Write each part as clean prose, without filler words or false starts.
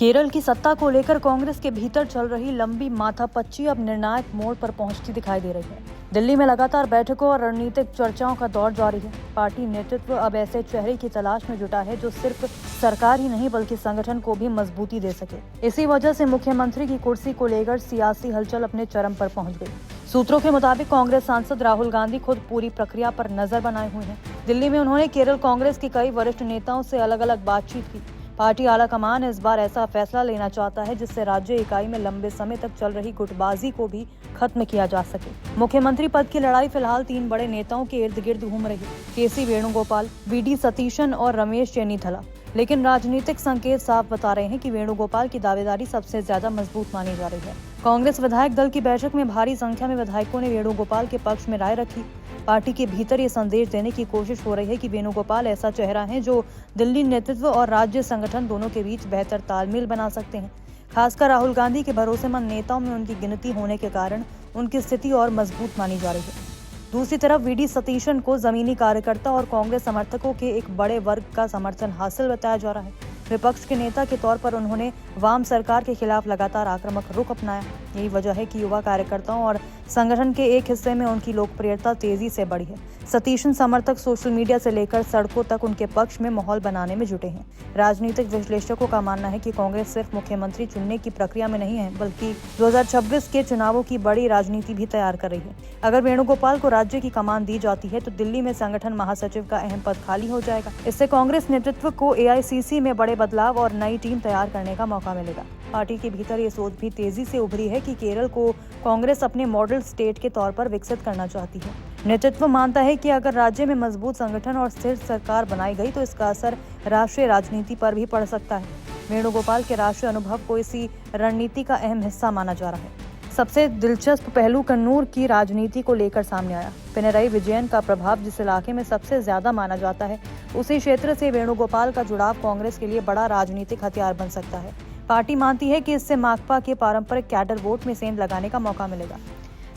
केरल की सत्ता को लेकर कांग्रेस के भीतर चल रही लंबी माथापच्ची अब निर्णायक मोड़ पर पहुंचती दिखाई दे रही है। दिल्ली में लगातार बैठकों और रणनीतिक चर्चाओं का दौर जारी है। पार्टी नेतृत्व अब ऐसे चेहरे की तलाश में जुटा है जो सिर्फ सरकार ही नहीं बल्कि संगठन को भी मजबूती दे सके। इसी वजह से मुख्यमंत्री की कुर्सी को लेकर सियासी हलचल अपने चरम पर पहुंच गई। सूत्रों के मुताबिक कांग्रेस सांसद राहुल गांधी खुद पूरी प्रक्रिया पर नजर बनाए हुए हैं। दिल्ली में उन्होंने केरल कांग्रेस के कई वरिष्ठ नेताओं से अलग अलग बातचीत की। पार्टी आलाकमान इस बार ऐसा फैसला लेना चाहता है जिससे राज्य इकाई में लंबे समय तक चल रही गुटबाजी को भी खत्म किया जा सके। मुख्यमंत्री पद की लड़ाई फिलहाल तीन बड़े नेताओं के इर्द गिर्द घूम रही है, के.सी. वेणुगोपाल, वी.डी. सतीशन और रमेश चेन्नीथला। लेकिन राजनीतिक संकेत साफ बता रहे हैं कि वेणुगोपाल की दावेदारी सबसे ज्यादा मजबूत मानी जा रही है। कांग्रेस विधायक दल की बैठक में भारी संख्या में विधायकों ने वेणुगोपाल के पक्ष में राय रखी। पार्टी के भीतर ये संदेश देने की कोशिश हो रही है कि वेणुगोपाल ऐसा चेहरा है जो दिल्ली नेतृत्व और राज्य संगठन दोनों के बीच बेहतर तालमेल बना सकते हैं। खासकर राहुल गांधी के भरोसेमंद नेताओं में उनकी गिनती होने के कारण उनकी स्थिति और मजबूत मानी जा रही है। दूसरी तरफ वी.डी. सतीशन को जमीनी कार्यकर्ता और कांग्रेस समर्थकों के एक बड़े वर्ग का समर्थन हासिल बताया जा रहा है। विपक्ष के नेता के तौर पर उन्होंने वाम सरकार के खिलाफ लगातार आक्रामक रुख अपनाया। यही वजह है कि युवा कार्यकर्ताओं और संगठन के एक हिस्से में उनकी लोकप्रियता तेजी से बढ़ी है। सतीशन समर्थक सोशल मीडिया से लेकर सड़कों तक उनके पक्ष में माहौल बनाने में जुटे हैं। राजनीतिक विश्लेषकों का मानना है कि कांग्रेस सिर्फ मुख्यमंत्री चुनने की प्रक्रिया में नहीं है बल्कि 2026 के चुनावों की बड़ी राजनीति भी तैयार कर रही है। अगर वेणुगोपाल को राज्य की कमान दी जाती है तो दिल्ली में संगठन महासचिव का अहम पद खाली हो जाएगा। इससे कांग्रेस नेतृत्व को एआईसीसी में बड़े बदलाव और नई टीम तैयार करने का मौका मिलेगा। पार्टी के भीतर ये सोच भी तेजी से उभरी है कि केरल को कांग्रेस अपने मॉडल स्टेट के तौर पर विकसित करना चाहती है। नेतृत्व मानता है कि अगर राज्य में मजबूत संगठन और स्थिर सरकार बनाई गई तो इसका असर राष्ट्रीय राजनीति पर भी पड़ सकता है। वेणुगोपाल के राष्ट्रीय अनुभव को इसी रणनीति का अहम हिस्सा माना जा रहा है। सबसे दिलचस्प पहलू कन्नूर की राजनीति को लेकर सामने आया। पिनरई विजयन का प्रभाव जिस इलाके में सबसे ज्यादा माना जाता है उसी क्षेत्र से वेणुगोपाल का जुड़ाव कांग्रेस के लिए बड़ा राजनीतिक हथियार बन सकता है। पार्टी मानती है कि इससे माकपा के पारंपरिक कैडर वोट में सेंध लगाने का मौका मिलेगा।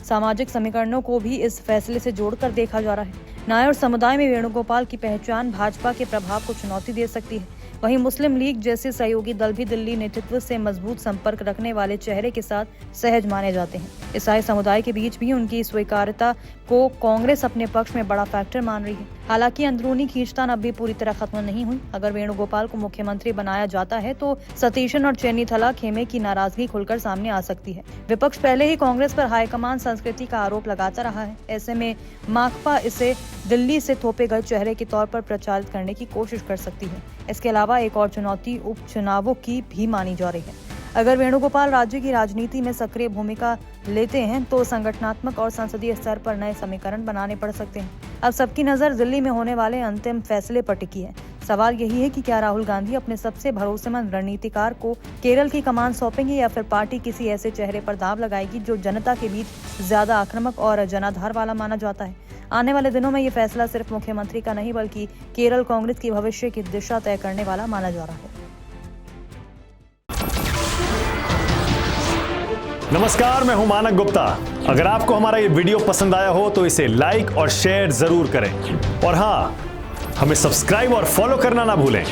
सामाजिक समीकरणों को भी इस फैसले से जोड़कर देखा जा रहा है। नायर समुदाय में वेणुगोपाल की पहचान भाजपा के प्रभाव को चुनौती दे सकती है। वहीं मुस्लिम लीग जैसे सहयोगी दल भी दिल्ली नेतृत्व से मजबूत संपर्क रखने वाले चेहरे के साथ सहज माने जाते हैं। ईसाई समुदाय के बीच भी उनकी स्वीकार्यता को कांग्रेस अपने पक्ष में बड़ा फैक्टर मान रही है। हालांकि अंदरूनी खींचतान अब भी पूरी तरह खत्म नहीं हुई। अगर वेणुगोपाल को मुख्यमंत्री बनाया जाता है तो सतीशन और चेन्नीथला खेमे की नाराजगी खुलकर सामने आ सकती है। विपक्ष पहले ही कांग्रेस पर हाईकमान संस्कृति का आरोप लगाता रहा है। ऐसे में माकपा इसे दिल्ली से थोपे गए चेहरे के तौर पर प्रचारित करने की कोशिश कर सकती है। इसके अलावा एक और चुनौती उपचुनावों की भी मानी जा रही है। अगर वेणुगोपाल राज्य की राजनीति में सक्रिय भूमिका लेते हैं तो संगठनात्मक और संसदीय स्तर पर नए समीकरण बनाने पड़ सकते हैं। अब सबकी नजर दिल्ली में होने वाले अंतिम फैसले पर टिकी है। सवाल यही है कि क्या राहुल गांधी अपने सबसे भरोसेमंद रणनीतिकार को केरल की कमान सौंपेंगे या फिर पार्टी किसी ऐसे चेहरे पर दांव लगाएगी जो जनता के बीच ज्यादा आक्रामक और जनाधार वाला माना जाता है। आने वाले दिनों में ये फैसला सिर्फ मुख्यमंत्री का नहीं बल्कि केरल कांग्रेस की भविष्य की दिशा तय करने वाला माना जा रहा है। नमस्कार, मैं हूं मानक गुप्ता। अगर आपको हमारा ये वीडियो पसंद आया हो तो इसे लाइक और शेयर जरूर करें और हाँ, हमें सब्सक्राइब और फॉलो करना ना भूलें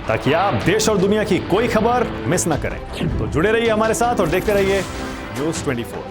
ताकि आप देश और दुनिया की कोई खबर मिस ना करें। तो जुड़े रहिए हमारे साथ और देखते रहिए न्यूज़ 24।